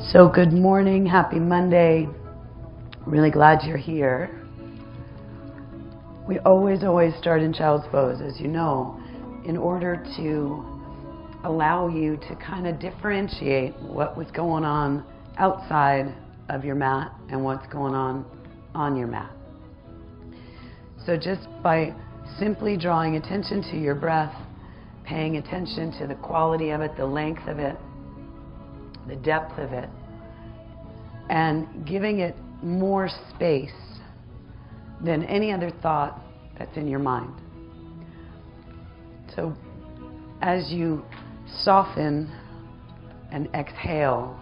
So good morning, happy Monday. Really glad you're here. We always start in child's pose, as you know, in order to allow you to kind of differentiate what was going on outside of your mat and what's going on your mat. So just by simply drawing attention to your breath, paying attention to the quality of it, the length of it, the depth of it, and giving it more space than any other thought that's in your mind. So as you soften and exhale,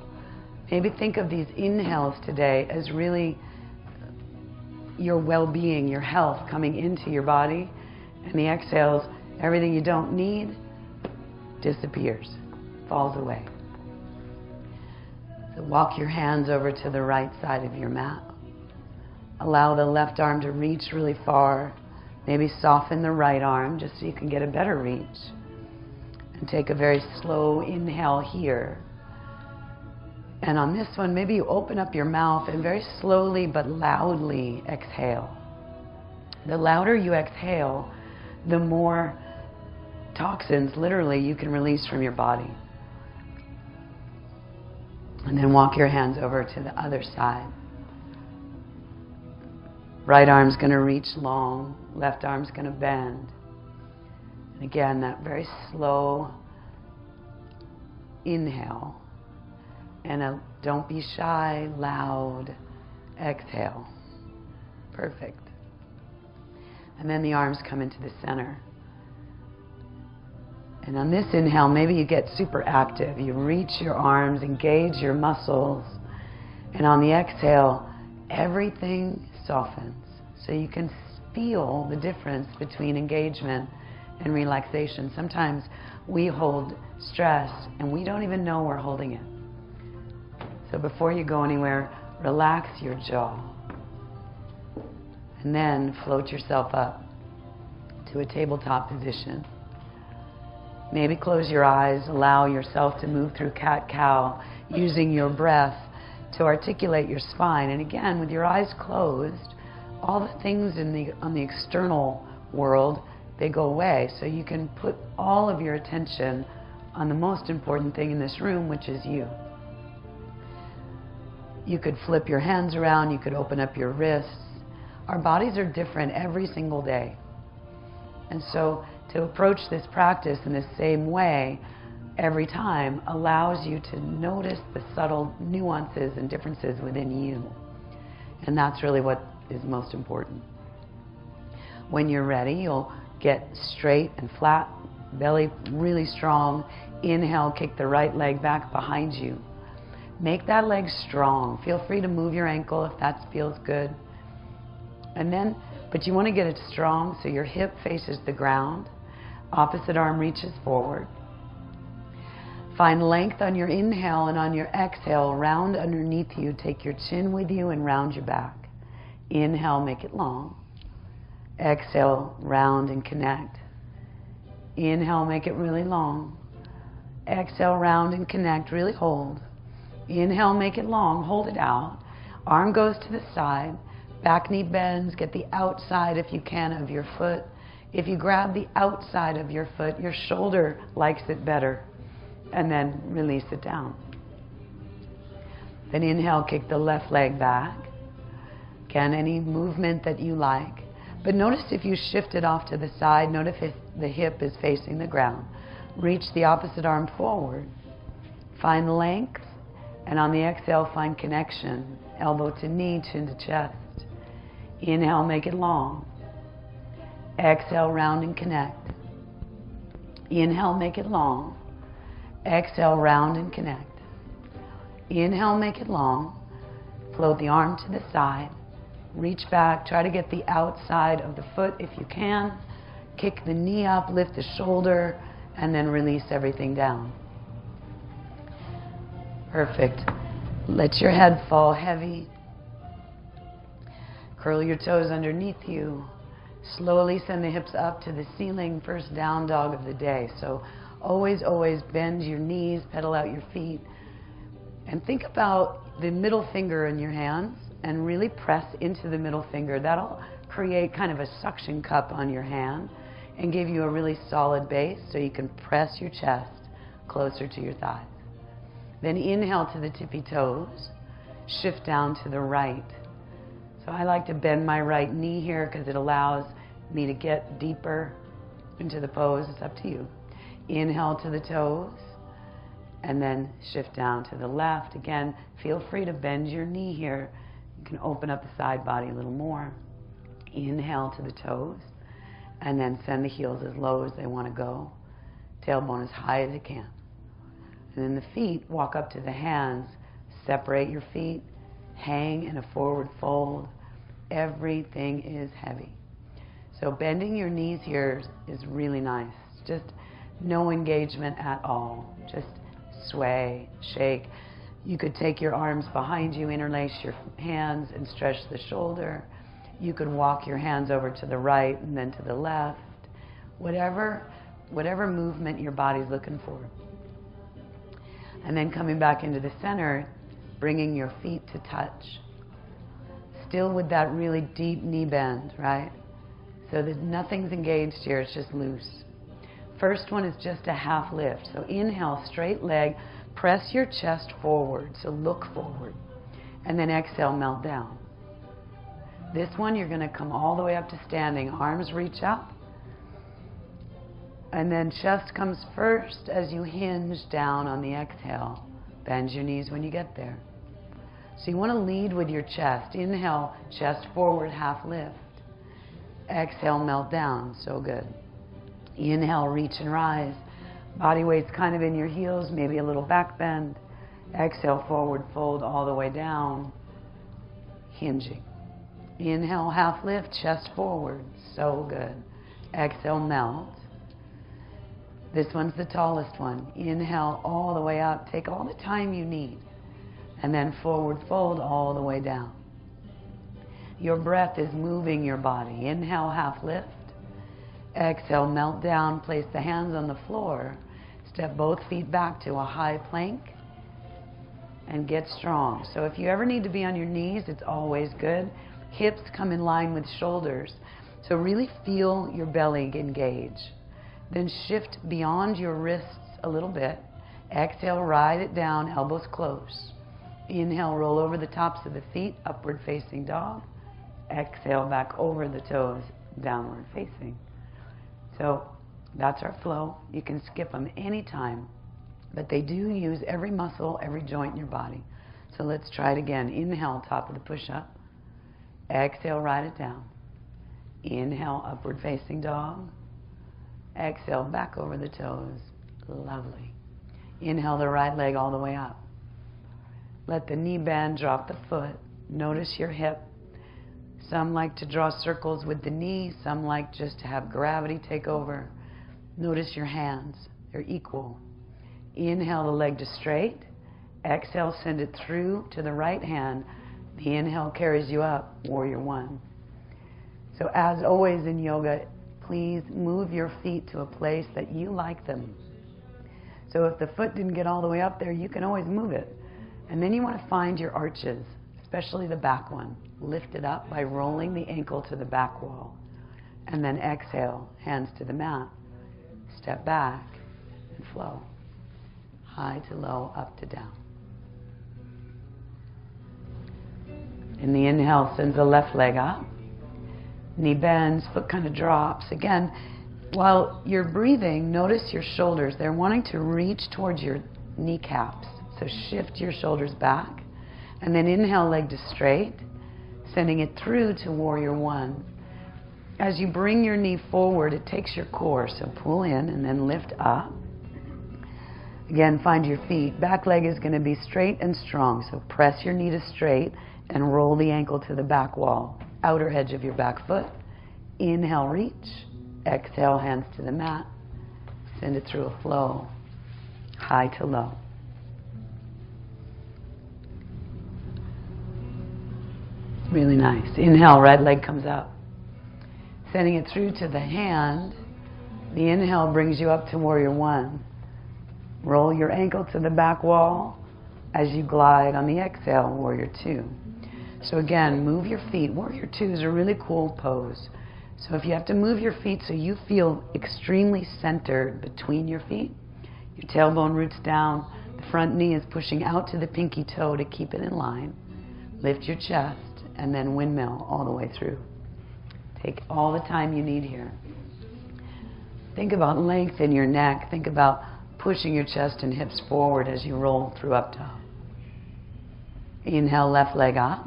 maybe think of these inhales today as really your well-being, your health coming into your body, and the exhales, everything you don't need disappears, falls away. So walk your hands over to the right side of your mat. Allow the left arm to reach really far. Maybe soften the right arm just so you can get a better reach. And take a very slow inhale here. And on this one, maybe you open up your mouth and very slowly but loudly exhale. The louder you exhale, the more toxins, literally, you can release from your body. And then walk your hands over to the other side. Right arm's going to reach long, left arm's going to bend. And again, that very slow inhale. And don't be shy, loud exhale. Perfect. And then the arms come into the center. And on this inhale, maybe you get super active. You reach your arms, engage your muscles. And on the exhale, everything softens. So you can feel the difference between engagement and relaxation. Sometimes we hold stress and we don't even know we're holding it. So before you go anywhere, relax your jaw. And then float yourself up to a tabletop position. Maybe close your eyes, allow yourself to move through cat-cow, using your breath to articulate your spine. And again, with your eyes closed, all the things on the external world, they go away. So you can put all of your attention on the most important thing in this room, which is you. You could flip your hands around, you could open up your wrists. Our bodies are different every single day. And so to approach this practice in the same way every time allows you to notice the subtle nuances and differences within you. And that's really what is most important. When you're ready, you'll get straight and flat, belly really strong. Inhale, kick the right leg back behind you. Make that leg strong. Feel free to move your ankle if that feels good. And then, but you want to get it strong so your hip faces the ground. Opposite arm reaches forward. Find length on your inhale, and on your exhale, round underneath you. Take your chin with you and round your back. Inhale, make it long. Exhale, round and connect. Inhale, make it really long. Exhale, round and connect. Really hold. Inhale, make it long. Hold it out. Arm goes to the side. Back knee bends. Get the outside, if you can, of your foot. If you grab the outside of your foot, your shoulder likes it better. And then release it down. Then inhale, kick the left leg back. Again, any movement that you like. But notice if you shift it off to the side, notice if the hip is facing the ground. Reach the opposite arm forward. Find length. And on the exhale, find connection. Elbow to knee, chin to chest. Inhale, make it long. Exhale, round and connect. Inhale, make it long. Exhale, round and connect. Inhale, make it long. Float the arm to the side. Reach back. Try to get the outside of the foot if you can. Kick the knee up, lift the shoulder, and then release everything down. Perfect. Let your head fall heavy. Curl your toes underneath you. Slowly send the hips up to the ceiling. First down dog of the day. So always bend your knees, pedal out your feet. And think about the middle finger in your hands and really press into the middle finger. That'll create kind of a suction cup on your hand and give you a really solid base so you can press your chest closer to your thighs. Then inhale to the tippy toes, shift down to the right. So I like to bend my right knee here because it allows me to get deeper into the pose. It's up to you. Inhale to the toes and then shift down to the left. Again, feel free to bend your knee here. You can open up the side body a little more. Inhale to the toes and then send the heels as low as they want to go. Tailbone as high as it can. And then the feet, walk up to the hands. Separate your feet. Hang in a forward fold. Everything is heavy. So bending your knees here is really nice. Just no engagement at all. Just sway, shake. You could take your arms behind you, interlace your hands and stretch the shoulder. You could walk your hands over to the right and then to the left. Whatever movement your body's looking for. And then coming back into the center, bringing your feet to touch. Still with that really deep knee bend, right? So that nothing's engaged here, it's just loose. First one is just a half lift. So inhale, straight leg, press your chest forward, so look forward. And then exhale, melt down. This one, you're going to come all the way up to standing. Arms reach up. And then chest comes first as you hinge down on the exhale. Bend your knees when you get there. So you want to lead with your chest. Inhale, chest forward, half lift. Exhale, melt down. So good. Inhale, reach and rise. Body weight's kind of in your heels, maybe a little back bend. Exhale, forward fold all the way down. Hinging. Inhale, half lift, chest forward. So good. Exhale, melt. This one's the tallest one. Inhale all the way up. Take all the time you need. And then forward fold all the way down. Your breath is moving your body. Inhale, half lift. Exhale, melt down. Place the hands on the floor. Step both feet back to a high plank. And get strong. So if you ever need to be on your knees, it's always good. Hips come in line with shoulders. So really feel your belly engage. Then shift beyond your wrists a little bit. Exhale, ride it down, elbows close. Inhale, roll over the tops of the feet, upward facing dog. Exhale, back over the toes, downward facing. So that's our flow. You can skip them anytime, but they do use every muscle, every joint in your body. So let's try it again. Inhale, top of the push-up. Exhale, ride it down. Inhale, upward facing dog. Exhale, back over the toes. Lovely. Inhale the right leg all the way up. Let the knee bend, drop the foot. Notice your hip. Some like to draw circles with the knee. Some like just to have gravity take over. Notice your hands. They're equal. Inhale the leg to straight. Exhale, send it through to the right hand. The inhale carries you up, warrior one. So as always in yoga, please move your feet to a place that you like them. So if the foot didn't get all the way up there, you can always move it. And then you want to find your arches, especially the back one. Lift it up by rolling the ankle to the back wall. And then exhale, hands to the mat. Step back and flow. High to low, up to down. In the inhale, sends the left leg up. Knee bends, foot kind of drops. Again, while you're breathing, notice your shoulders. They're wanting to reach towards your kneecaps. So shift your shoulders back. And then inhale, leg to straight. Sending it through to warrior one. As you bring your knee forward, it takes your core. So pull in and then lift up. Again, find your feet. Back leg is going to be straight and strong. So press your knee to straight and roll the ankle to the back wall. Outer edge of your back foot. Inhale, reach. Exhale, hands to the mat. Send it through a flow. High to low. Really nice. Inhale, right leg comes up. Sending it through to the hand. The inhale brings you up to warrior one. Roll your ankle to the back wall. as you glide on the exhale, Warrior Two. So again, move your feet. Warrior Two is a really cool pose. So if you have to move your feet so you feel extremely centered between your feet, your tailbone roots down, the front knee is pushing out to the pinky toe to keep it in line. Lift your chest and then windmill all the way through. Take all the time you need here. Think about length in your neck. Think about pushing your chest and hips forward as you roll through up dog. Inhale, left leg up.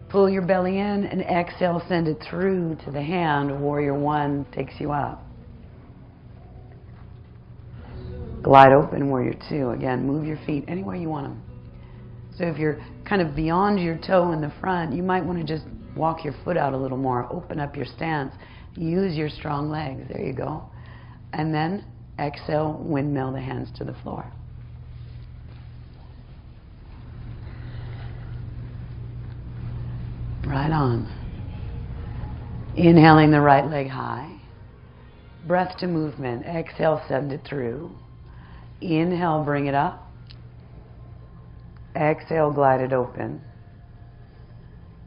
Pull your belly in and exhale, send it through to the hand. Warrior One takes you up. Glide open, Warrior Two. Again, move your feet anywhere you want them. So if you're kind of beyond your toe in the front, you might want to just walk your foot out a little more. Open up your stance. Use your strong legs. There you go. And then exhale, windmill the hands to the floor. Right on. Inhaling the right leg high. Breath to movement. Exhale, send it through. Inhale, bring it up. Exhale, glide it open.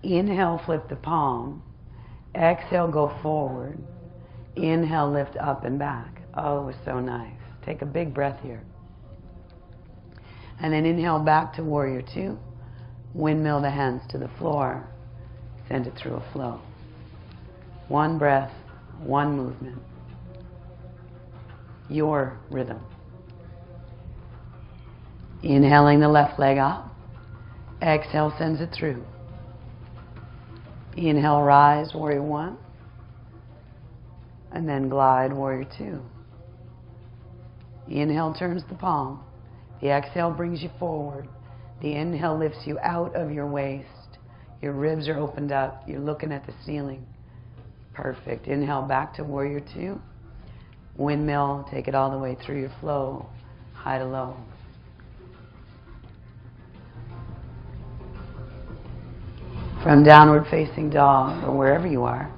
Inhale, flip the palm. Exhale, go forward. Inhale, lift up and back. Oh, it was so nice. Take a big breath here. And then inhale back to Warrior Two. Windmill the hands to the floor. Send it through a flow. One breath, one movement. Your rhythm. Inhaling the left leg up. Exhale, sends it through. Inhale, rise, Warrior One. And then glide, Warrior Two. Inhale turns the palm. The exhale brings you forward. The inhale lifts you out of your waist. Your ribs are opened up. You're looking at the ceiling. Perfect. Inhale back to Warrior Two. Windmill, take it all the way through your flow. High to low. From downward facing dog, or wherever you are,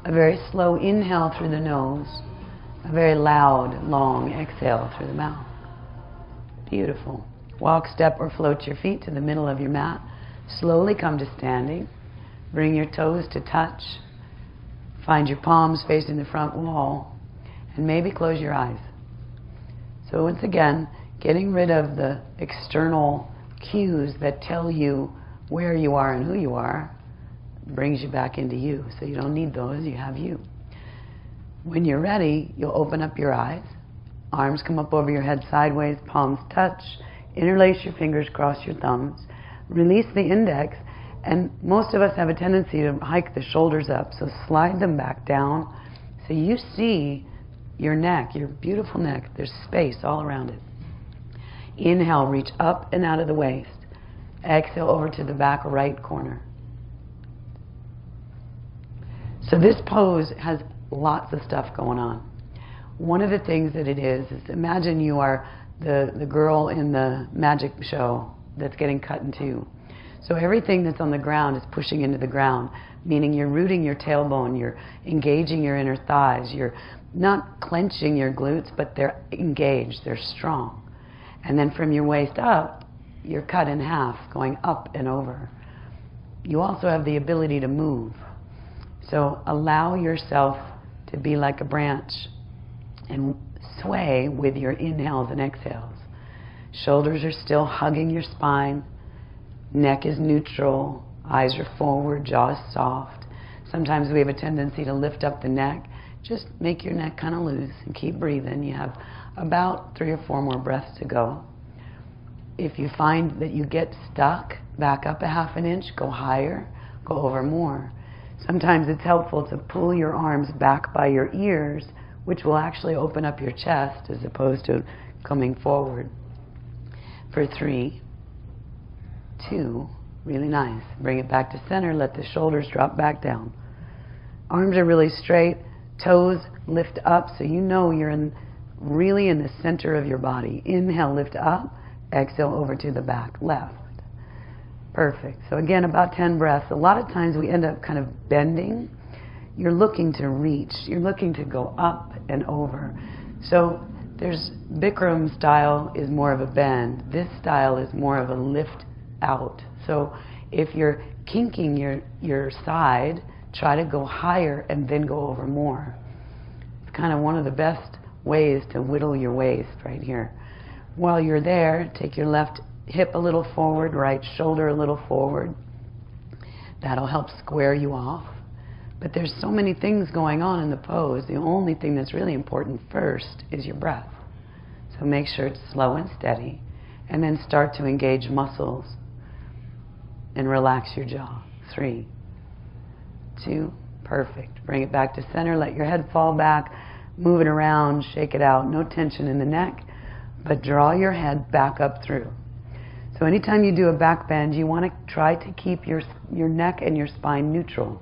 a very slow inhale through the nose. A very loud, long exhale through the mouth. Beautiful. Walk, step, or float your feet to the middle of your mat. Slowly come to standing. Bring your toes to touch. Find your palms facing the front wall. And maybe close your eyes. So once again, getting rid of the external cues that tell you where you are and who you are brings you back into you. So you don't need those, you have you. When you're ready, you'll open up your eyes. Arms come up over your head sideways, palms touch. Interlace your fingers, cross your thumbs. Release the index, and most of us have a tendency to hike the shoulders up, so slide them back down so you see your neck, your beautiful neck. There's space all around it. Inhale, reach up and out of the waist. Exhale over to the back right corner. So this pose has lots of stuff going on. One of the things that it is imagine you are the girl in the magic show that's getting cut in two. So everything that's on the ground is pushing into the ground, meaning you're rooting your tailbone, you're engaging your inner thighs, you're not clenching your glutes, but they're engaged, they're strong. And then from your waist up, you're cut in half, going up and over. You also have the ability to move. So allow yourself to be like a branch and sway with your inhales and exhales. Shoulders are still hugging your spine. Neck is neutral. Eyes are forward. Jaw is soft. Sometimes we have a tendency to lift up the neck. Just make your neck kind of loose and keep breathing. You have about 3 or 4 more breaths to go. If you find that you get stuck, back up a half an inch, go higher, go over more. Sometimes it's helpful to pull your arms back by your ears, which will actually open up your chest as opposed to coming forward. For 3, 2, really nice. Bring it back to center, let the shoulders drop back down. Arms are really straight, toes lift up so you know you're really in the center of your body. Inhale, lift up, exhale over to the back, left. Perfect. So again, about 10 breaths. A lot of times we end up kind of bending. You're looking to reach. You're looking to go up and over. So Bikram style is more of a bend. This style is more of a lift out. So if you're kinking your side, try to go higher and then go over more. It's kind of one of the best ways to whittle your waist right here. While you're there, take your left hip a little forward, right shoulder a little forward. That'll help square you off. But there's so many things going on in the pose. The only thing that's really important first is your breath. So make sure it's slow and steady. And then start to engage muscles and relax your jaw. 3, 2, perfect. Bring it back to center. Let your head fall back. Move it around. Shake it out. No tension in the neck. But draw your head back up through. So anytime you do a back bend, you want to try to keep your neck and your spine neutral.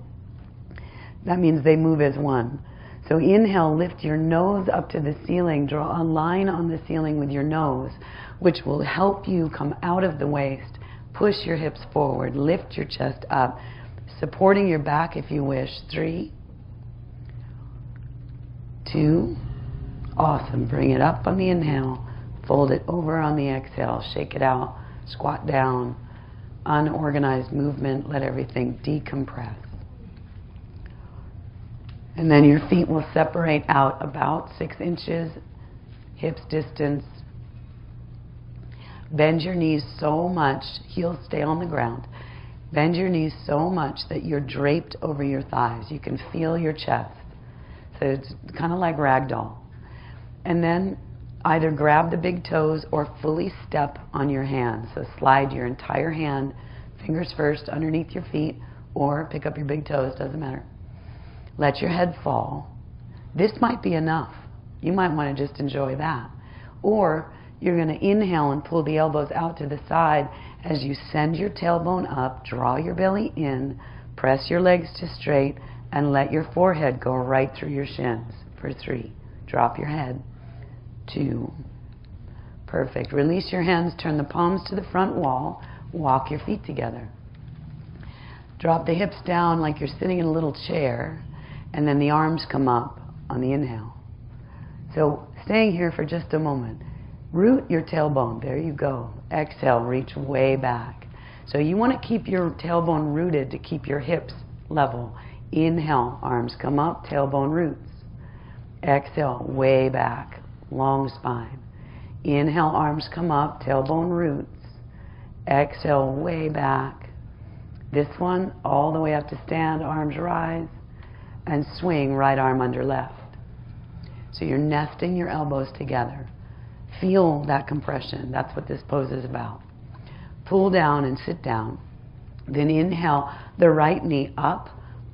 That means they move as one. So inhale, lift your nose up to the ceiling. Draw a line on the ceiling with your nose, which will help you come out of the waist. Push your hips forward. Lift your chest up, supporting your back if you wish. 3, 2, awesome. Bring it up on the inhale. Fold it over on the exhale. Shake it out. Squat down. Unorganized movement. Let everything decompress. And then your feet will separate out about 6 inches, hips distance. Bend your knees so much, heels stay on the ground. Bend your knees so much that you're draped over your thighs. You can feel your chest. So it's kind of like ragdoll. And then either grab the big toes or fully step on your hands. So slide your entire hand, fingers first, underneath your feet, or pick up your big toes, doesn't matter. Let your head fall. This might be enough. You might want to just enjoy that. Or you're going to inhale and pull the elbows out to the side as you send your tailbone up, draw your belly in, press your legs to straight, and let your forehead go right through your shins. For 3, drop your head. 2, perfect. Release your hands, turn the palms to the front wall, walk your feet together. Drop the hips down like you're sitting in a little chair, and then the arms come up on the inhale. So staying here for just a moment. Root your tailbone. There you go. Exhale, reach way back. So you want to keep your tailbone rooted to keep your hips level. Inhale, arms come up, tailbone roots. Exhale, way back, long spine. Inhale, arms come up, tailbone roots. Exhale, way back. This one, all the way up to stand, arms rise. And swing, right arm under left. So you're nesting your elbows together. Feel that compression. That's what this pose is about. Pull down and sit down. Then inhale the right knee up,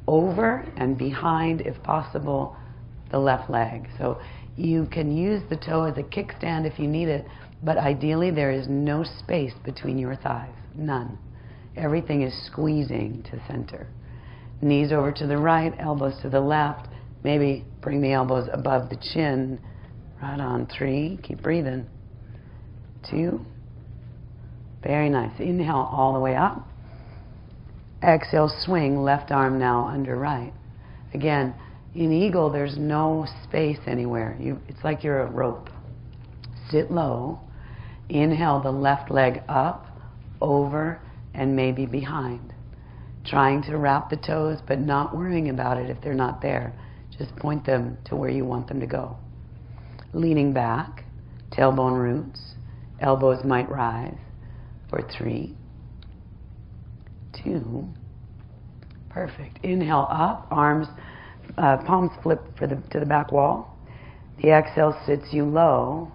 over and behind, if possible, the left leg. So you can use the toe as a kickstand if you need it, but ideally there is no space between your thighs. None. Everything is squeezing to center. Knees over to the right, elbows to the left. Maybe bring the elbows above the chin. Right on. 3, keep breathing. 2, very nice. Inhale all the way up. Exhale, swing, left arm now under right. Again, in eagle, there's no space anywhere. It's like you're a rope. Sit low. Inhale the left leg up, over, and maybe behind. Trying to wrap the toes, but not worrying about it if they're not there. Just point them to where you want them to go. Leaning back, tailbone roots, elbows might rise. For 3, 2, perfect. Inhale up, arms, palms flip to the back wall. The exhale sits you low.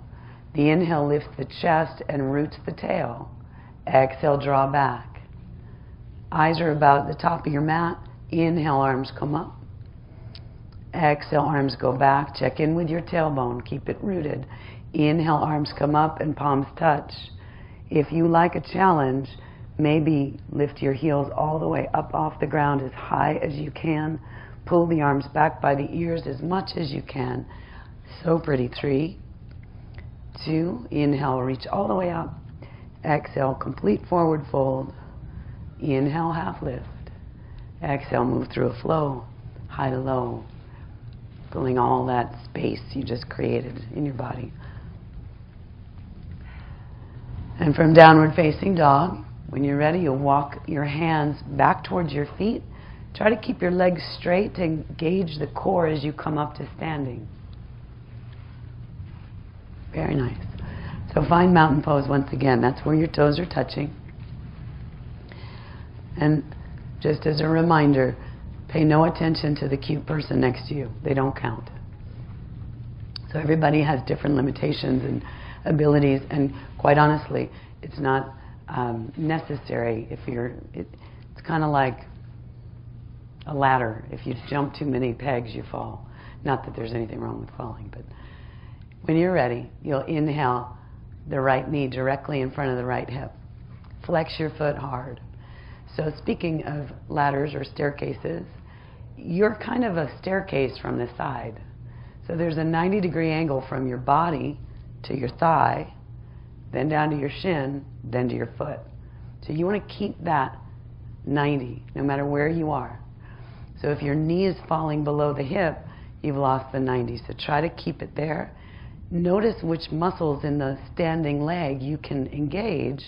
The inhale lifts the chest and roots the tail. Exhale, draw back. Eyes are about the top of your mat. Inhale, arms come up. Exhale, arms go back. Check in with your tailbone. Keep it rooted. Inhale, arms come up and palms touch. If you like a challenge, maybe lift your heels all the way up off the ground as high as you can. Pull the arms back by the ears as much as you can. So pretty. 3, 2, inhale, reach all the way up. Exhale, complete forward fold. Inhale, half lift. Exhale, move through a flow, high to low, filling all that space you just created in your body. And from downward facing dog, when you're ready, you'll walk your hands back towards your feet. Try to keep your legs straight to engage the core as you come up to standing. Very nice. So find mountain pose once again. That's where your toes are touching. And just as a reminder, pay no attention to the cute person next to you. They don't count. So everybody has different limitations and abilities, and quite honestly, it's not necessary if you're... It's kind of like a ladder. If you jump too many pegs, you fall. Not that there's anything wrong with falling, but when you're ready, you'll inhale the right knee directly in front of the right hip. Flex your foot hard. So speaking of ladders or staircases, you're kind of a staircase from the side. So there's a 90-degree angle from your body to your thigh, then down to your shin, then to your foot. So you want to keep that 90, no matter where you are. So if your knee is falling below the hip, you've lost the 90. So try to keep it there. Notice which muscles in the standing leg you can engage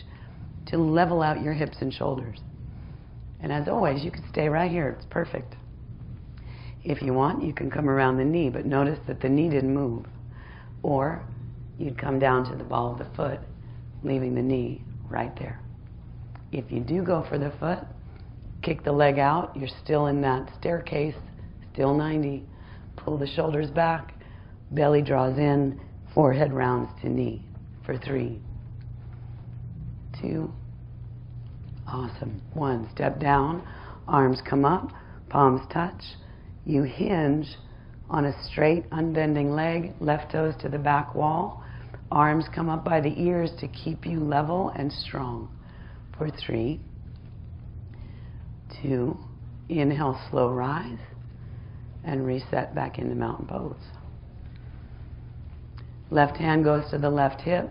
to level out your hips and shoulders. And as always, you can stay right here. It's perfect. If you want, you can come around the knee, but notice that the knee didn't move. Or you'd come down to the ball of the foot, leaving the knee right there. If you do go for the foot, kick the leg out. You're still in that staircase, still 90. Pull the shoulders back, belly draws in, forehead rounds to knee for 3, 2, awesome. 1, step down, arms come up, palms touch. You hinge on a straight, unbending leg, left toes to the back wall. Arms come up by the ears to keep you level and strong for 3, 2, inhale, slow rise, and reset back into mountain pose. Left hand goes to the left hip.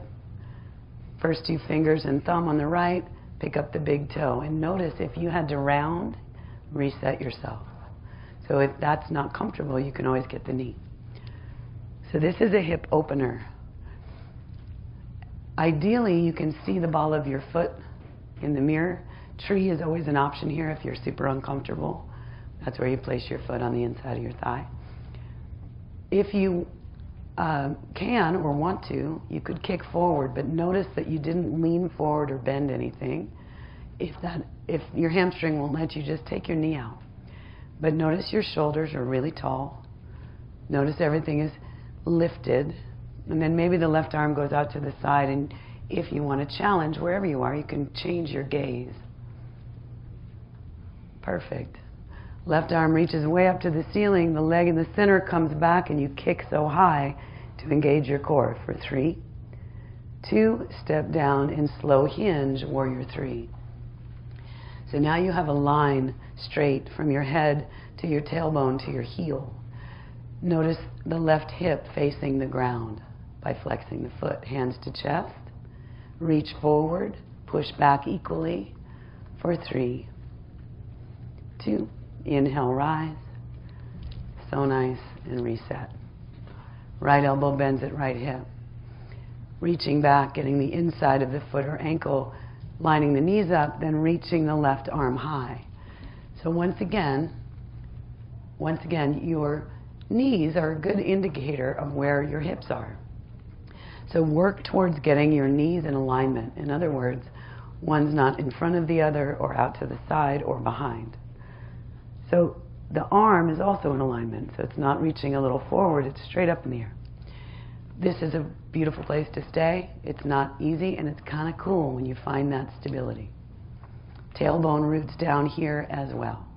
First 2 fingers and thumb on the right, pick up the big toe. And notice if you had to round, reset yourself. So if that's not comfortable, you can always get the knee. So this is a hip opener. Ideally, you can see the ball of your foot in the mirror. Tree is always an option here if you're super uncomfortable. That's where you place your foot on the inside of your thigh. If you can or want to, you could kick forward, but notice that you didn't lean forward or bend anything. If your hamstring won't let you, just take your knee out. But notice your shoulders are really tall. Notice everything is lifted. And then maybe the left arm goes out to the side, and if you want to challenge, wherever you are, you can change your gaze. Perfect. Left arm reaches way up to the ceiling, the leg in the center comes back, and you kick so high to engage your core for 3, 2, step down and slow hinge, warrior 3. So now you have a line straight from your head to your tailbone to your heel. Notice the left hip facing the ground by flexing the foot, hands to chest, reach forward, push back equally for 3, 2, inhale, rise, so nice, and reset. Right elbow bends at right hip. Reaching back, getting the inside of the foot or ankle, lining the knees up, then reaching the left arm high. So once again, your knees are a good indicator of where your hips are. So work towards getting your knees in alignment. In other words, one's not in front of the other or out to the side or behind. So the arm is also in alignment, so it's not reaching a little forward, it's straight up in the air. This is a beautiful place to stay. It's not easy, and it's kind of cool when you find that stability. Tailbone roots down here as well.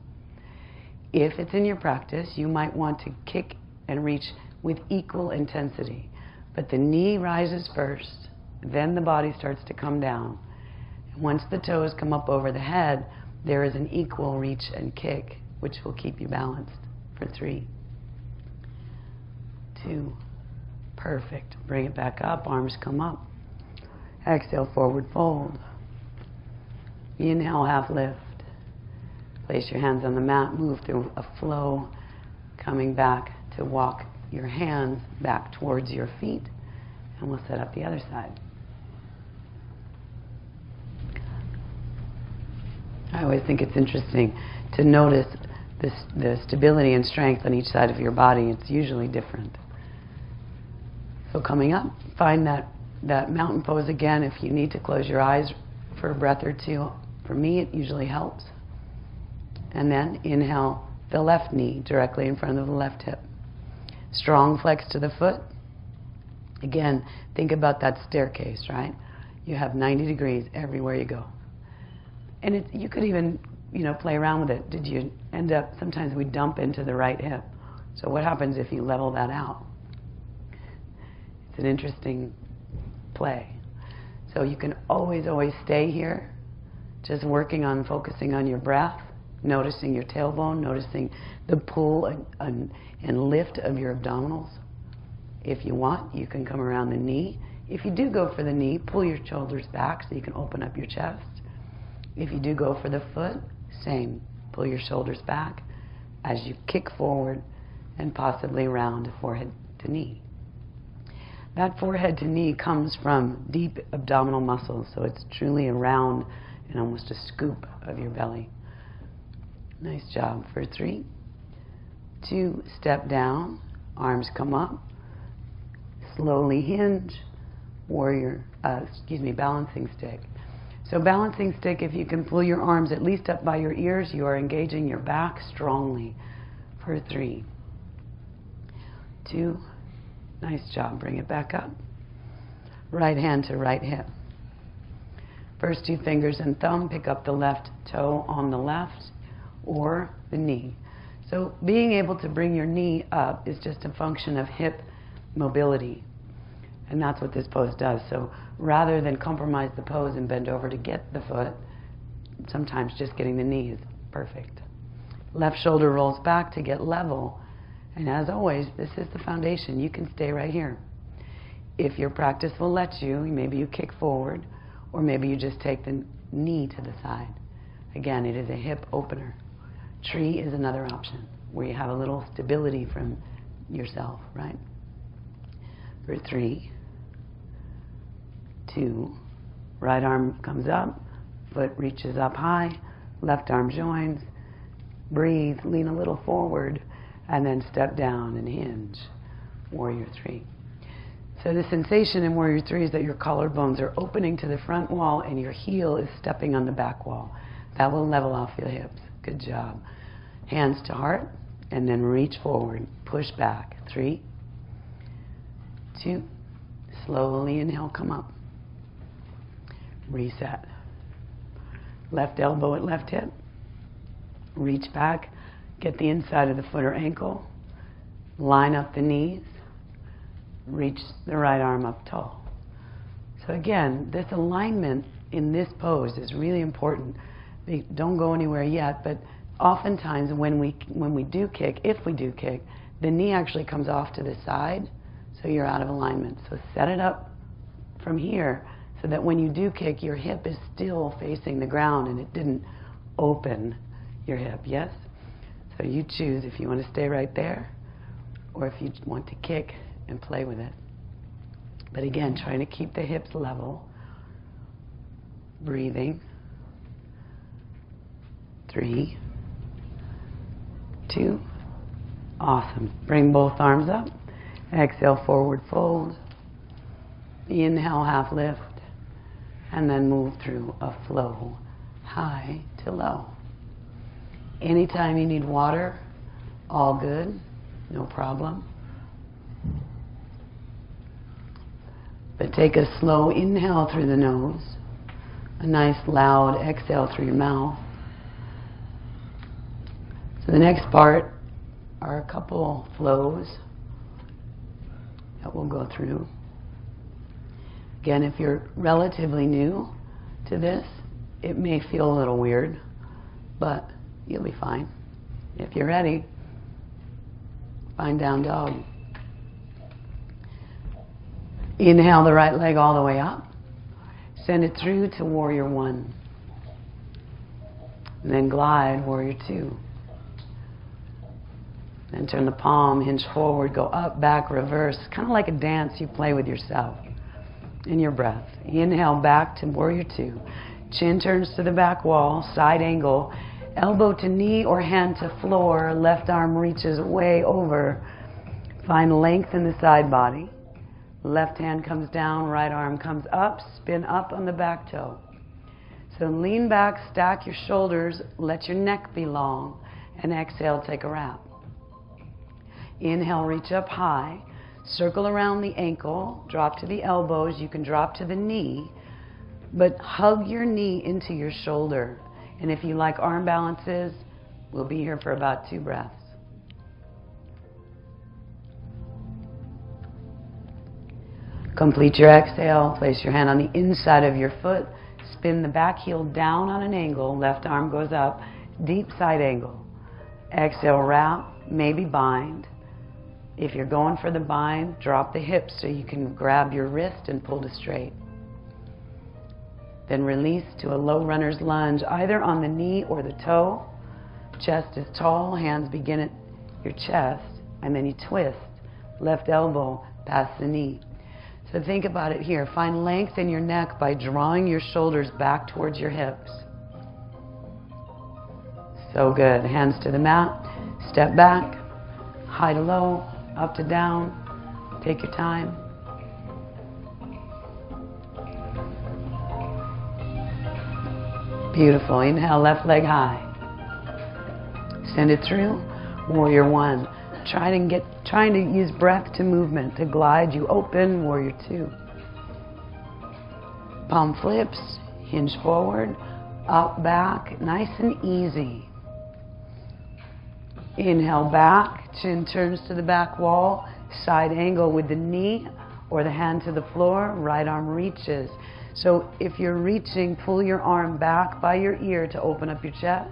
If it's in your practice, you might want to kick and reach with equal intensity. But the knee rises first, then the body starts to come down. And once the toes come up over the head, there is an equal reach and kick, which will keep you balanced for 3, 2, perfect. Bring it back up, arms come up. Exhale, forward fold. Inhale, half lift. Place your hands on the mat, move through a flow, coming back to walk your hands back towards your feet, and we'll set up the other side. I always think it's interesting to notice the stability and strength on each side of your body. It's usually different. So coming up, find that mountain pose again. If you need to close your eyes for a breath or two, for me it usually helps. And then inhale the left knee directly in front of the left hip. Strong flex to the foot. Again, think about that staircase, right? You have 90 degrees everywhere you go. And you could even, play around with it. Did you end up, sometimes we dump into the right hip. So what happens if you level that out? It's an interesting play. So you can always stay here, just working on focusing on your breath, noticing your tailbone, noticing the pull and lift of your abdominals. If you want, you can come around the knee. If you do go for the knee, pull your shoulders back so you can open up your chest. If you do go for the foot, same. Pull your shoulders back as you kick forward and possibly round forehead to knee. That forehead to knee comes from deep abdominal muscles, so it's truly a round and almost a scoop of your belly. Nice job. For 3, 2, step down, arms come up, slowly hinge, balancing stick. So balancing stick, if you can pull your arms at least up by your ears, you are engaging your back strongly. For 3, 2, nice job. Bring it back up. Right hand to right hip. First 2 fingers and thumb, pick up the left toe on the left or the knee. So being able to bring your knee up is just a function of hip mobility. And that's what this pose does. So rather than compromise the pose and bend over to get the foot, sometimes just getting the knee is perfect. Left shoulder rolls back to get level. And as always, this is the foundation. You can stay right here. If your practice will let you, maybe you kick forward, or maybe you just take the knee to the side. Again, it is a hip opener. Tree is another option, where you have a little stability from yourself, right? For 3, 2, right arm comes up, foot reaches up high, left arm joins, breathe, lean a little forward, and then step down and hinge. Warrior 3. So the sensation in Warrior 3 is that your collarbones are opening to the front wall and your heel is stepping on the back wall. That will level off your hips. Good job. Hands to heart, and then reach forward. Push back. 3, 2, slowly inhale, come up. Reset. Left elbow at left hip. Reach back. Get the inside of the foot or ankle. Line up the knees. Reach the right arm up tall. So again, this alignment in this pose is really important. Don't go anywhere yet, but oftentimes when we do kick, if we do kick, the knee actually comes off to the side, so you're out of alignment. So set it up from here so that when you do kick, your hip is still facing the ground and it didn't open your hip, yes? So you choose if you want to stay right there or if you want to kick and play with it. But again, trying to keep the hips level. Breathing. 3, 2, awesome. Bring both arms up. Exhale, forward fold. Inhale, half lift. And then move through a flow, high to low. Anytime you need water, all good, no problem. But take a slow inhale through the nose, a nice loud exhale through your mouth. So the next part are a couple flows that we'll go through. Again, if you're relatively new to this, it may feel a little weird, but you'll be fine. If you're ready, find down dog. Inhale the right leg all the way up. Send it through to warrior 1. And then glide, warrior 2. Then turn the palm, hinge forward, go up, back, reverse. Kind of like a dance you play with yourself in your breath. Inhale back to warrior 2. Chin turns to the back wall, side angle. Elbow to knee or hand to floor. Left arm reaches way over. Find length in the side body. Left hand comes down, right arm comes up. Spin up on the back toe. So lean back, stack your shoulders, let your neck be long, and exhale, take a wrap. Inhale, reach up high. Circle around the ankle, drop to the elbows. You can drop to the knee, but hug your knee into your shoulder. And if you like arm balances, we'll be here for about 2 breaths. Complete your exhale. Place your hand on the inside of your foot. Spin the back heel down on an angle. Left arm goes up. Deep side angle. Exhale, wrap, maybe bind. If you're going for the bind, drop the hips so you can grab your wrist and pull to straight. Then release to a low runner's lunge, either on the knee or the toe. Chest is tall, hands begin at your chest, and then you twist. Left elbow past the knee. So think about it here. Find length in your neck by drawing your shoulders back towards your hips. So good. Hands to the mat. Step back. High to low. Up to down. Take your time. Beautiful. Inhale, left leg high. Send it through. Warrior 1. Trying to use breath to movement, to glide you open. Warrior 2. Palm flips, hinge forward, up, back, nice and easy. Inhale back, chin turns to the back wall, side angle with the knee or the hand to the floor, right arm reaches. So if you're reaching, pull your arm back by your ear to open up your chest.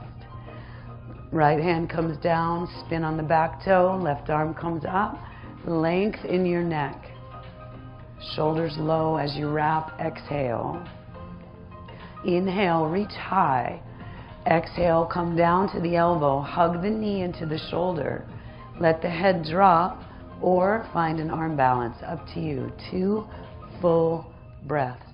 Right hand comes down, spin on the back toe, left arm comes up, length in your neck. Shoulders low as you wrap, exhale. Inhale, reach high. Exhale, come down to the elbow, hug the knee into the shoulder. Let the head drop or find an arm balance, up to you. 2 full breaths.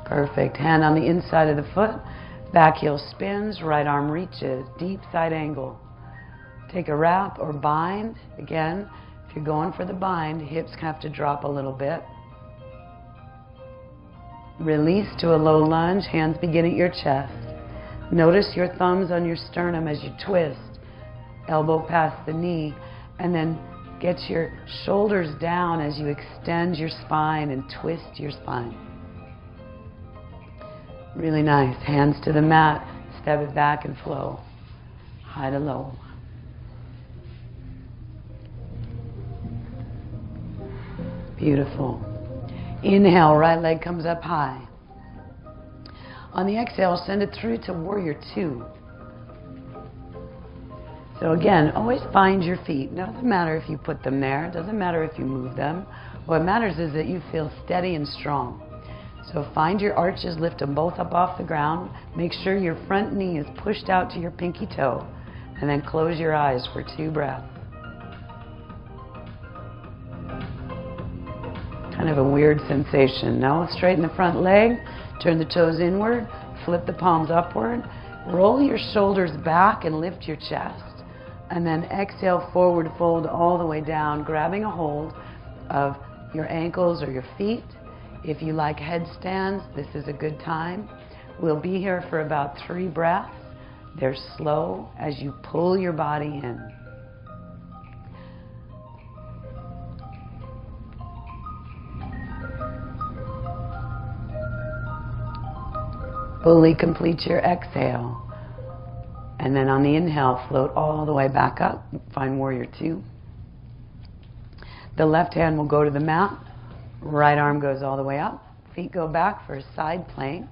Perfect. Hand on the inside of the foot. Back heel spins. Right arm reaches. Deep side angle. Take a wrap or bind. Again, if you're going for the bind, hips have to drop a little bit. Release to a low lunge. Hands begin at your chest. Notice your thumbs on your sternum as you twist. Elbow past the knee. And then get your shoulders down as you extend your spine and twist your spine. Really nice. Hands to the mat. Step it back and flow. High to low. Beautiful. Inhale, right leg comes up high. On the exhale, send it through to Warrior 2. So again, always find your feet. It doesn't matter if you put them there. It doesn't matter if you move them. What matters is that you feel steady and strong. So find your arches, lift them both up off the ground. Make sure your front knee is pushed out to your pinky toe. And then close your eyes for 2 breaths. Kind of a weird sensation. Now straighten the front leg, turn the toes inward, flip the palms upward, roll your shoulders back and lift your chest. And then exhale, forward fold all the way down, grabbing a hold of your ankles or your feet. If you like headstands, this is a good time. We'll be here for about 3 breaths. They're slow as you pull your body in. Fully complete your exhale. And then on the inhale, float all the way back up. Find Warrior 2. The left hand will go to the mat. Right arm goes all the way up. Feet go back for a side plank.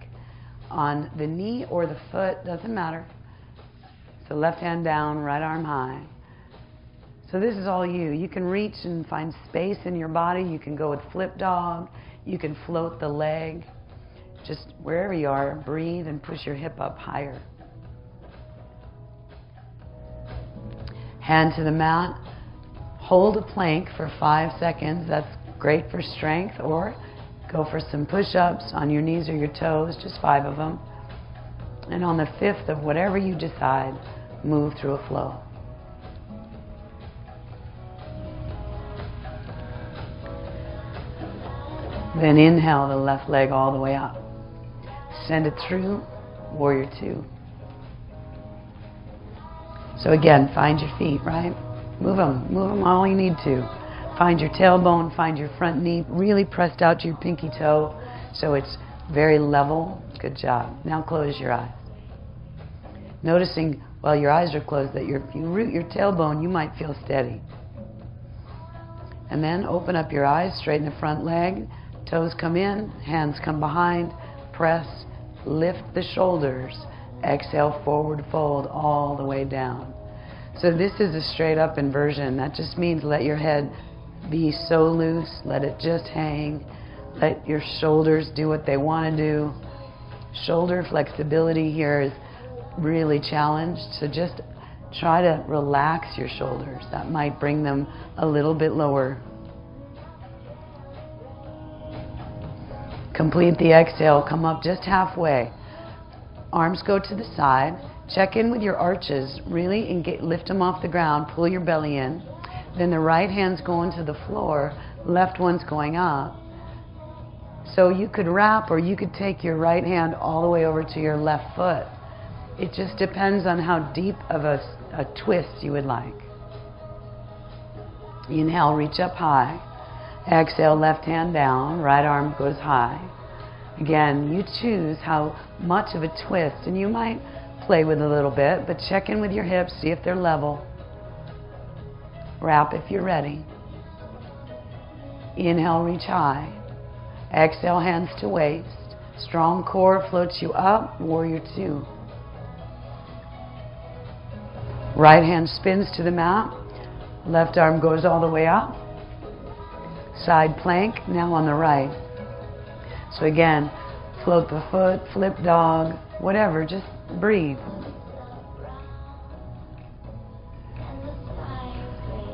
On the knee or the foot, doesn't matter. So left hand down, right arm high. So this is all you. You can reach and find space in your body. You can go with flip dog. You can float the leg. Just wherever you are, breathe and push your hip up higher. Hand to the mat. Hold a plank for 5 seconds. That's great for strength. Or Go for some push-ups on your knees or your toes, just 5 of them. And on the 5th of whatever you decide, move through a flow. Then inhale the left leg all the way up. Send it through, warrior 2. So again, find your feet, right? Move them all you need to. Find your tailbone, find your front knee, really pressed out to your pinky toe so it's very level. Good job. Now close your eyes. Noticing while your eyes are closed that if you root your tailbone, you might feel steady. And then open up your eyes, straighten the front leg, toes come in, hands come behind, press, lift the shoulders, exhale, forward fold all the way down. So this is a straight up inversion. That just means let your head be so loose, let it just hang, let your shoulders do what they want to do. Shoulder flexibility here is really challenged, so just try to relax your shoulders. That might bring them a little bit lower. Complete the exhale, come up just halfway. Arms go to the side. Check in with your arches, really lift them off the ground, pull your belly in. Then the right hand's going to the floor, left one's going up. So you could wrap, or you could take your right hand all the way over to your left foot. It just depends on how deep of a twist you would like. Inhale, reach up high. Exhale, left hand down, right arm goes high. Again, you choose how much of a twist, and you might play with a little bit, but check in with your hips, see if they're level. Wrap if you're ready. Inhale, reach high. Exhale, hands to waist. Strong core floats you up, warrior 2. Right hand spins to the mat. Left arm goes all the way up. Side plank, now on the right. So again, float the foot, flip dog, whatever, just breathe.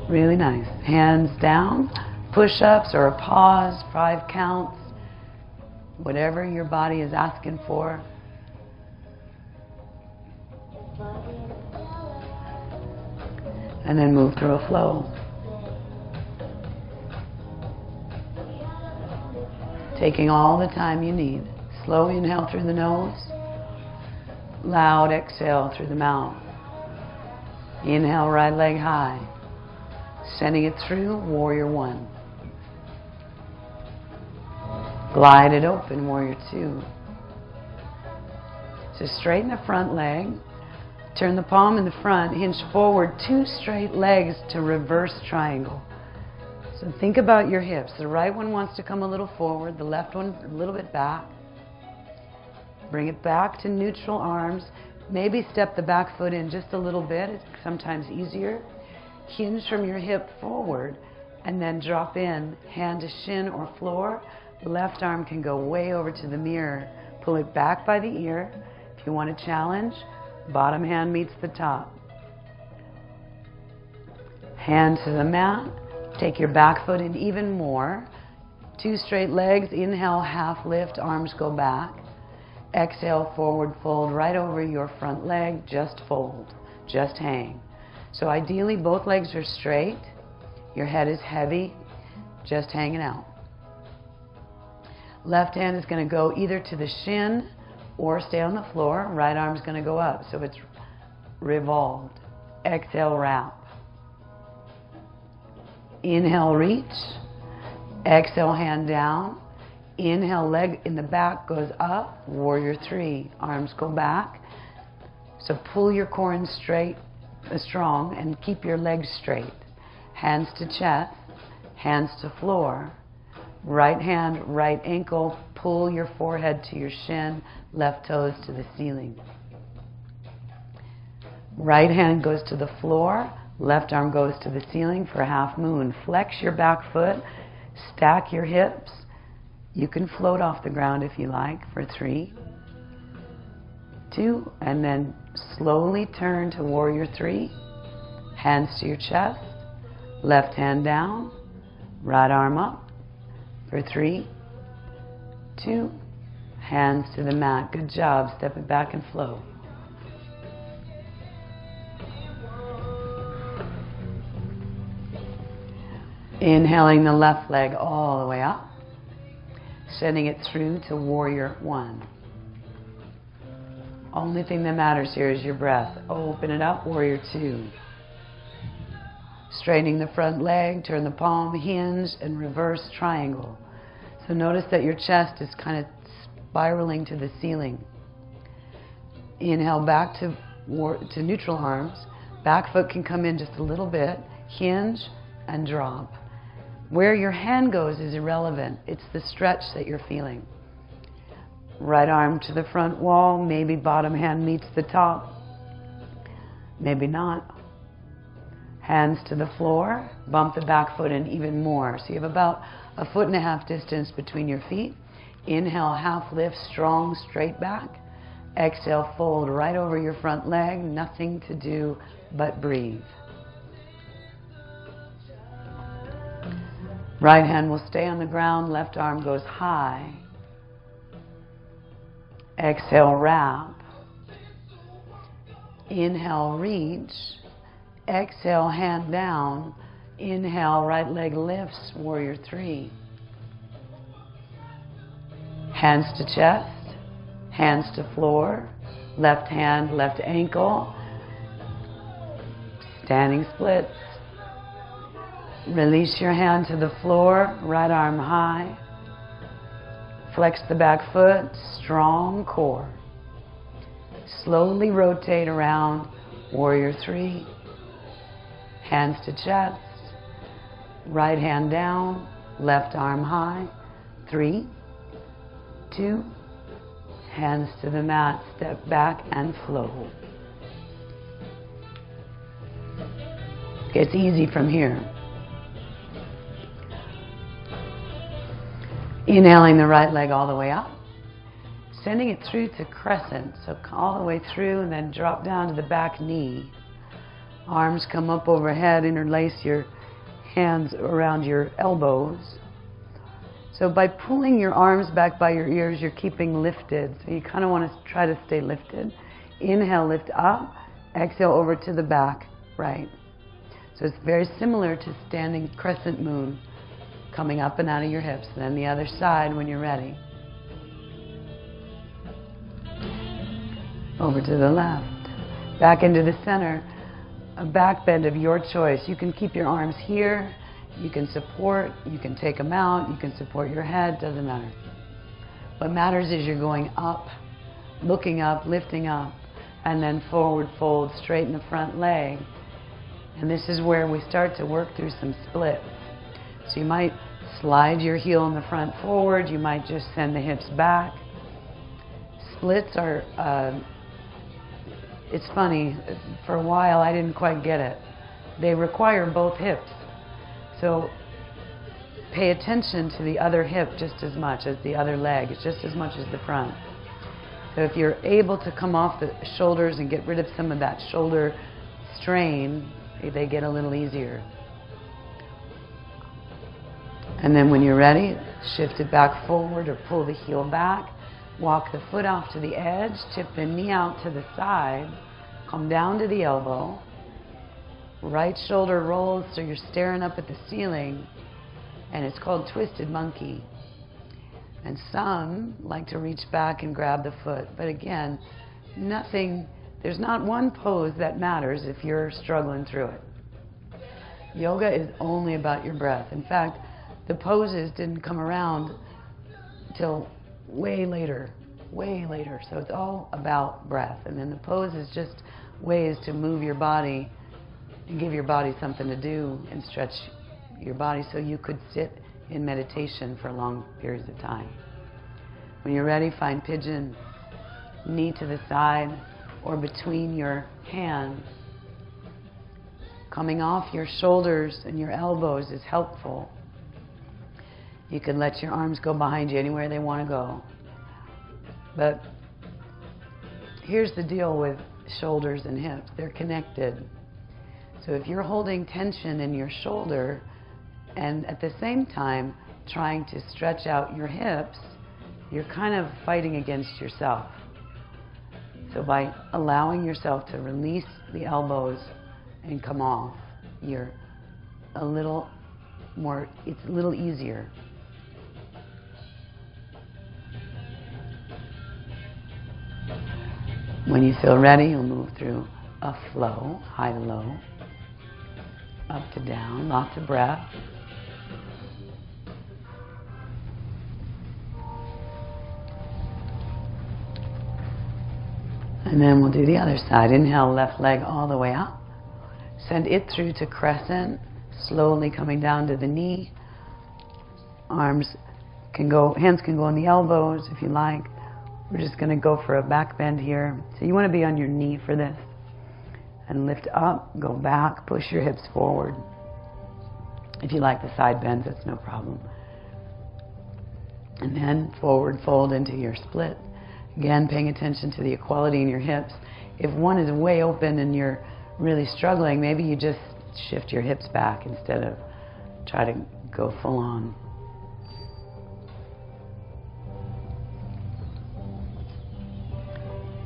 Really nice. Hands down, push-ups or a pause, 5 counts, whatever your body is asking for. And then move through a flow. Taking all the time you need. Slow inhale through the nose. Loud exhale through the mouth. Inhale, right leg high. Sending it through, warrior 1. Glide it open, warrior 2. So straighten the front leg. Turn the palm in the front, hinge forward, 2 straight legs to reverse triangle. So think about your hips. The right one wants to come a little forward, the left one a little bit back. Bring it back to neutral arms. Maybe step the back foot in just a little bit. It's sometimes easier. Hinge from your hip forward and then drop in, hand to shin or floor. Left arm can go way over to the mirror. Pull it back by the ear. If you want to challenge, bottom hand meets the top. Hand to the mat. Take your back foot in even more. 2 straight legs. Inhale, half lift, arms go back. Exhale, forward fold right over your front leg. Just fold, just hang. So ideally both legs are straight. Your head is heavy, just hanging out. Left hand is going to go either to the shin or stay on the floor. Right arm is going to go up, so it's revolved. Exhale, wrap. Inhale, reach. Exhale, hand down. Inhale, leg in the back goes up. Warrior 3. Arms go back. So pull your core in straight, strong, and keep your legs straight. Hands to chest. Hands to floor. Right hand, right ankle. Pull your forehead to your shin. Left toes to the ceiling. Right hand goes to the floor. Left arm goes to the ceiling for a half moon. Flex your back foot. Stack your hips. You can float off the ground if you like for 3, 2, and then slowly turn to warrior 3. Hands to your chest. Left hand down. Right arm up for 3, 2. Hands to the mat. Good job. Step it back and flow. Inhaling the left leg all the way up. Sending it through to warrior 1. Only thing that matters here is your breath. Open it up, warrior 2. Straightening the front leg, turn the palm, hinge, and reverse triangle. So notice that your chest is kind of spiraling to the ceiling. Inhale back to neutral arms. Back foot can come in just a little bit. Hinge and drop. Where your hand goes is irrelevant. It's the stretch that you're feeling. Right arm to the front wall. Maybe bottom hand meets the top. Maybe not. Hands to the floor. Bump the back foot in even more. So you have about 1.5 foot distance between your feet. Inhale, half lift, strong, straight back. Exhale, fold right over your front leg. Nothing to do but breathe. Right hand will stay on the ground. Left arm goes high. Exhale, wrap. Inhale, reach. Exhale, hand down. Inhale, right leg lifts, warrior 3. Hands to chest, hands to floor, left hand, left ankle, standing splits. Release your hand to the floor, right arm high. Flex the back foot, strong core. Slowly rotate around, warrior 3. Hands to chest, right hand down, left arm high. 3, 2, hands to the mat, step back and flow. Gets easy from here. Inhaling the right leg all the way up, sending it through to crescent, so all the way through and then drop down to the back knee. Arms come up overhead, interlace your hands around your elbows. So by pulling your arms back by your ears, you're keeping lifted. So you kind of want to try to stay lifted. Inhale, lift up. Exhale, over to the back, right. So it's very similar to standing crescent moon, coming up and out of your hips. And then the other side when you're ready. Over to the left. Back into the center. A back bend of your choice. You can keep your arms here. You can support. You can take them out. You can support your head. Doesn't matter. What matters is you're going up, looking up, lifting up, and then forward fold, straighten the front leg. And this is where we start to work through some splits. So you might slide your heel in the front forward. You might just send the hips back. Splits are... it's funny, for a while I didn't quite get it. They require both hips. So pay attention to the other hip just as much as the other leg, just as much as the front. So if you're able to come off the shoulders and get rid of some of that shoulder strain, they get a little easier. And then when you're ready, shift it back forward or pull the heel back. Walk the foot off to the edge, tip the knee out to the side, come down to the elbow. Right shoulder rolls so you're staring up at the ceiling, and it's called twisted monkey. And some like to reach back and grab the foot, but again, there's not one pose that matters if you're struggling through it. Yoga is only about your breath. In fact, the poses didn't come around till way later. So it's all about breath. And then the pose is just ways to move your body and give your body something to do and stretch your body so you could sit in meditation for long periods of time. When you're ready, find pigeon, knee to the side or between your hands. Coming off your shoulders and your elbows is helpful. You can let your arms go behind you anywhere they want to go. But here's the deal with shoulders and hips. They're connected. So if you're holding tension in your shoulder and at the same time trying to stretch out your hips, you're kind of fighting against yourself. So by allowing yourself to release the elbows and come off, you're a little more, it's a little easier. When you feel ready, you'll move through a flow, high to low, up to down, lots of breath. And then we'll do the other side. Inhale, left leg all the way up. Send it through to crescent, slowly coming down to the knee. Arms can go, hands can go on the elbows if you like. We're just going to go for a back bend here. So you want to be on your knee for this. And lift up, go back, push your hips forward. If you like the side bends, that's no problem. And then forward fold into your split. Again, paying attention to the equality in your hips. If one is way open and you're really struggling, maybe you just shift your hips back instead of try to go full on.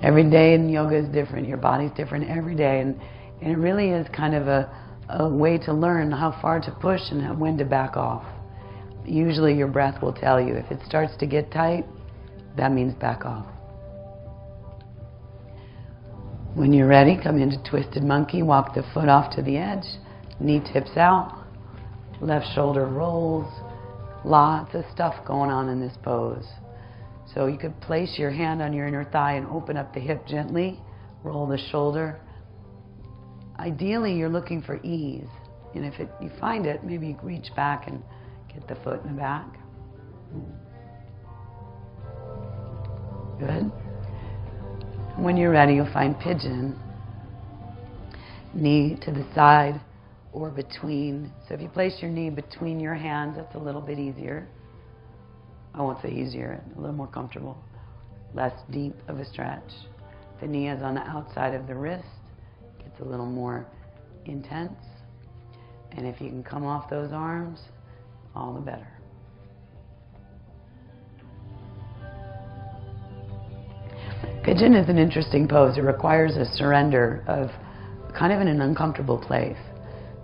Every day in yoga is different. Your body's different every day. And it really is kind of a way to learn how far to push and when to back off. Usually your breath will tell you. If it starts to get tight, that means back off. When you're ready, come into twisted monkey. Walk the foot off to the edge. Knee tips out. Left shoulder rolls. Lots of stuff going on in this pose. So you could place your hand on your inner thigh and open up the hip gently. Roll the shoulder. Ideally, you're looking for ease. And if you find it, maybe you reach back and get the foot in the back. Good. When you're ready, you'll find pigeon. Knee to the side or between. So if you place your knee between your hands, that's a little bit easier. I won't say easier, a little more comfortable. Less deep of a stretch. The knee is on the outside of the wrist. Gets a little more intense. And if you can come off those arms, all the better. Pigeon is an interesting pose. It requires a surrender of kind of in an uncomfortable place.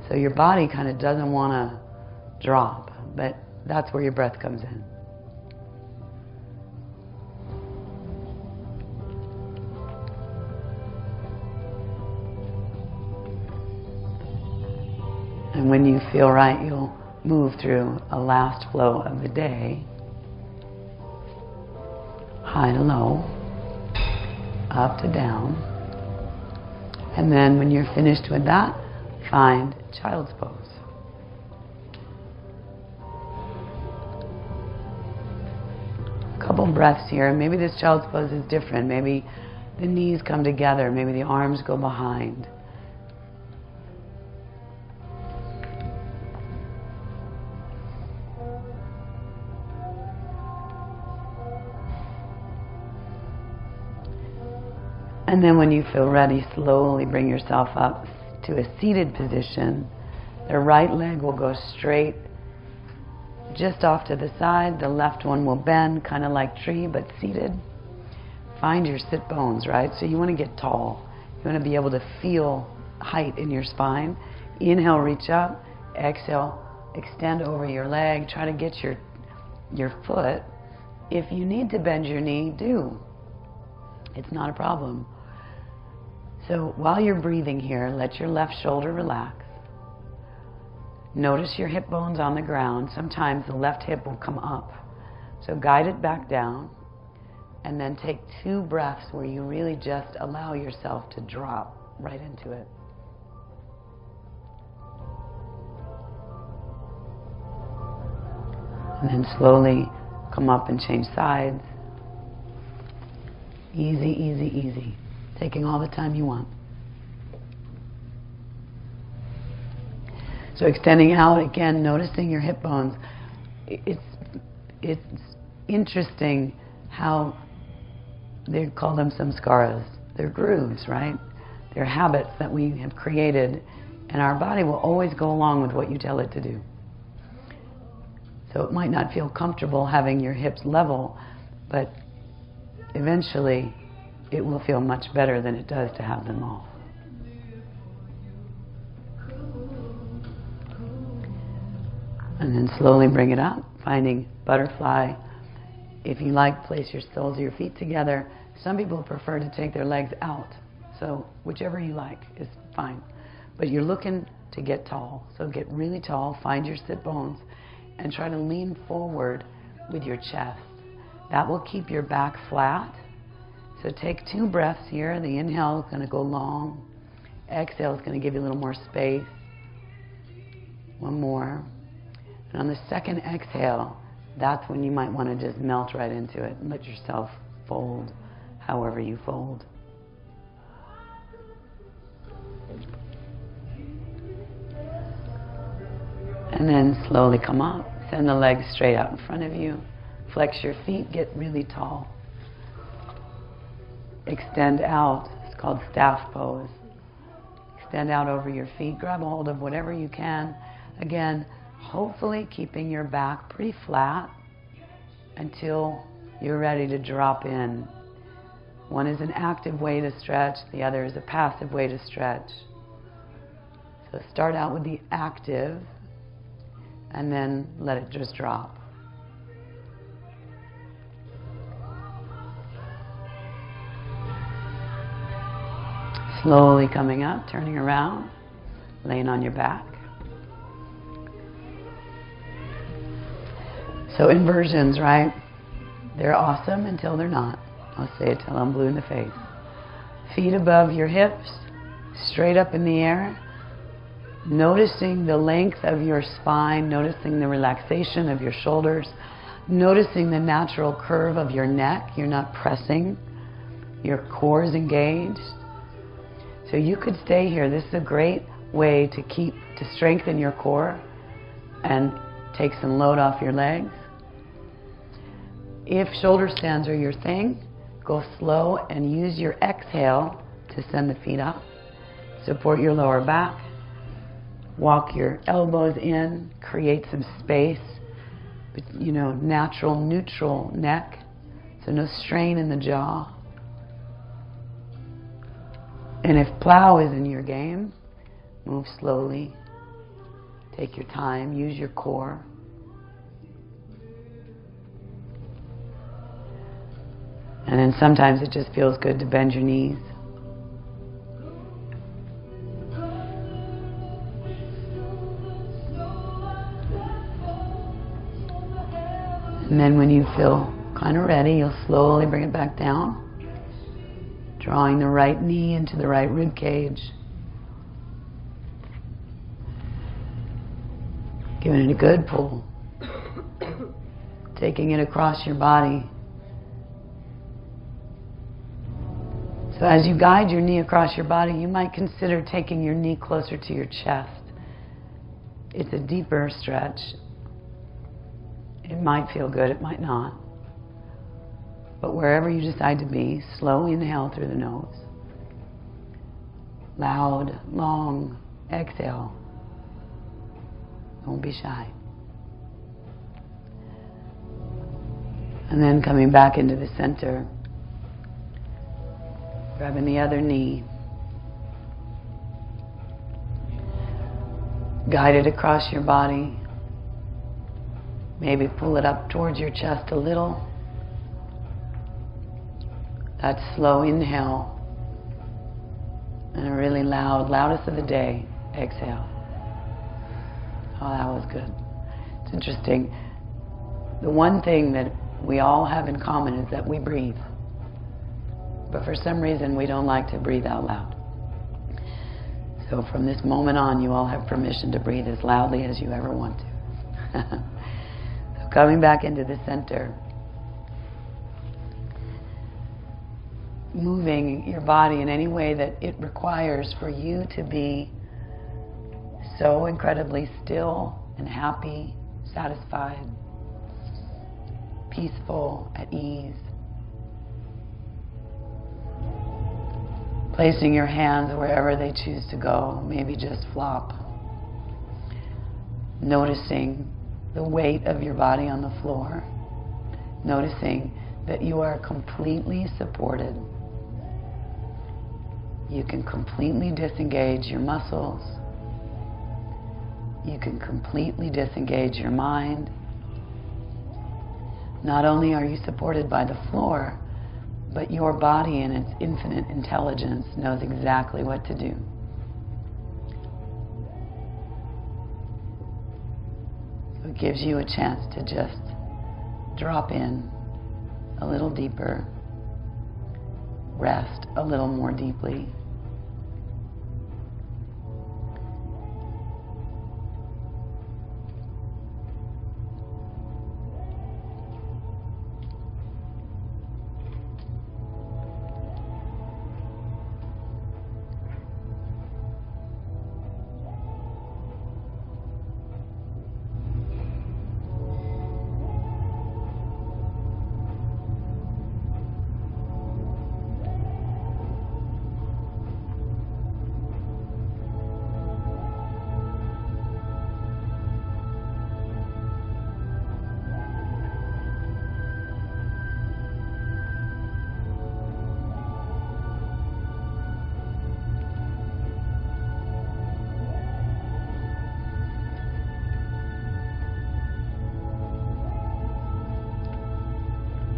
So your body kind of doesn't want to drop, but that's where your breath comes in. And when you feel right, you'll move through a last flow of the day. High to low, up to down. And then when you're finished with that, find child's pose. A couple breaths here. Maybe this child's pose is different. Maybe the knees come together. Maybe the arms go behind. And then when you feel ready, slowly bring yourself up to a seated position. The right leg will go straight just off to the side. The left one will bend, kind of like tree, but seated. Find your sit bones, right? So you want to get tall. You want to be able to feel height in your spine. Inhale, reach up. Exhale, extend over your leg. Try to get your foot. If you need to bend your knee, do. It's not a problem. So while you're breathing here, let your left shoulder relax. Notice your hip bones on the ground. Sometimes the left hip will come up. So guide it back down. And then take 2 breaths where you really just allow yourself to drop right into it. And then slowly come up and change sides. Easy, easy, easy. Taking all the time you want. So extending out again, noticing your hip bones. It's interesting how they call them samskaras. They're grooves, right? They're habits that we have created, and our body will always go along with what you tell it to do. So it might not feel comfortable having your hips level, But eventually, it will feel much better than it does to have them off. And then slowly bring it up, finding butterfly. If you like, place your soles of your feet together. Some people prefer to take their legs out. So whichever you like is fine. But you're looking to get tall. So get really tall, find your sit bones, and try to lean forward with your chest. That will keep your back flat. So take 2 breaths here. The inhale is going to go long. Exhale is going to give you a little more space. 1 more. And on the second exhale, that's when you might want to just melt right into it and let yourself fold however you fold. And then slowly come up. Send the legs straight out in front of you. Flex your feet, get really tall. Extend out. It's called staff pose. Extend out over your feet. Grab a hold of whatever you can. Again, hopefully keeping your back pretty flat until you're ready to drop in. One is an active way to stretch, the other is a passive way to stretch. So start out with the active and then let it just drop. Slowly coming up, turning around, laying on your back. So inversions, right? They're awesome until they're not. I'll say it till I'm blue in the face. Feet above your hips, straight up in the air. Noticing the length of your spine, noticing the relaxation of your shoulders, noticing the natural curve of your neck. You're not pressing. Your core is engaged. So you could stay here. This is a great way to strengthen your core and take some load off your legs. If shoulder stands are your thing, go slow and use your exhale to send the feet up. Support your lower back. Walk your elbows in. Create some space. Natural, neutral neck. So no strain in the jaw. And if plow is in your game, move slowly. Take your time. Use your core. And then sometimes it just feels good to bend your knees. And then when you feel kind of ready, you'll slowly bring it back down. Drawing the right knee into the right rib cage. Giving it a good pull. Taking it across your body. So as you guide your knee across your body, you might consider taking your knee closer to your chest. It's a deeper stretch. It might feel good, it might not. But wherever you decide to be, slow inhale through the nose. Loud, long exhale. Don't be shy. And then coming back into the center. Grabbing the other knee. Guide it across your body. Maybe pull it up towards your chest a little. That slow inhale. And a really loudest of the day, exhale. Oh, that was good. It's interesting. The one thing that we all have in common is that we breathe. But for some reason, we don't like to breathe out loud. So from this moment on, you all have permission to breathe as loudly as you ever want to. So coming back into the center. Moving your body in any way that it requires for you to be so incredibly still and happy, satisfied, peaceful, at ease. Placing your hands wherever they choose to go, maybe just flop. Noticing the weight of your body on the floor. Noticing that you are completely supported. You can completely disengage your muscles. You can completely disengage your mind. Not only are you supported by the floor, but your body in its infinite intelligence knows exactly what to do. So it gives you a chance to just drop in a little deeper, rest a little more deeply.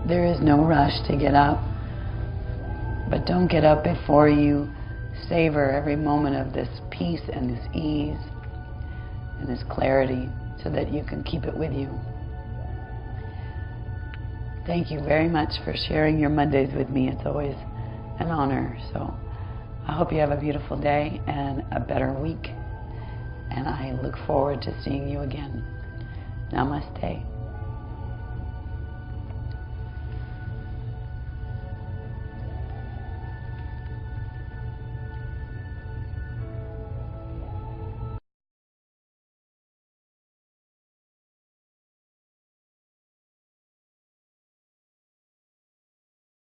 There is no rush to get up, but don't get up before you savor every moment of this peace and this ease and this clarity so that you can keep it with you. Thank you very much for sharing your Mondays with me. It's always an honor. So I hope you have a beautiful day and a better week. And I look forward to seeing you again. Namaste.